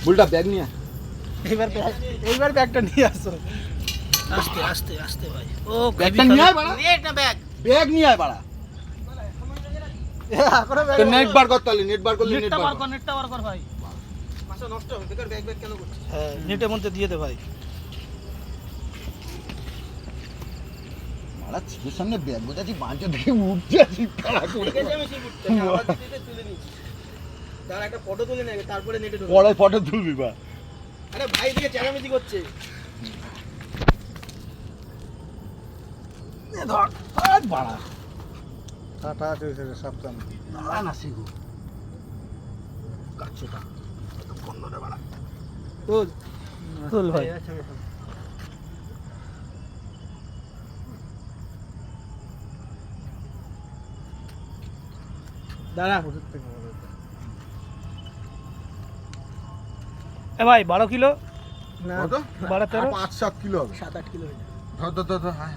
বুলটা bag নিয়ে এইবার ব্যাগটা নিয়ে আসো। আস্তে আস্তে আস্তে ভাই। ও ব্যাগটা নিয়ে আয় বাড়া। নেট না ব্যাগ। ব্যাগ নিয়ে আয় বাড়া। এখনো ব্যাগ। তো নেট বার করতে হলে নেট বার করলে নেট নেটটা বার বার কর। কর, নেটটা বার কর ভাই। মাথা নষ্ট হবে, বেকার ব্যাগ কেন করছিস? হ্যাঁ, নেটের মধ্যে দিয়ে দে ভাই। বাড়া ছেলের সামনে ব্যাগ বোঝাচ্ছি বাঞ্চো দেখে উঠছে আসি তাড়া করে। ঠিক আছে, আমি সেই বুঝতে আবার দিতে তুলে নিচ্ছি। দাঁড়া একটা ফটো তুলে নেবে, তারপরে নেটে ঢোকাবো। পরে ফটো তুলবি বা। আরে ভাই দিকে চেরামেচি করছে। ধর আজ বাড়া। কাটা আছে সাবধান। দাঁড়া না শিখু। কাচ্চোটা। তো বন্ধ রে বাড়া। তুল ভাই। দাঁড়া। এ ভাই 12 কিলো না, কত? 12-13 5-7 কিলো হবে। 7-8 কিলো হয়ে যাবে। ধর ধর ধর হ্যাঁ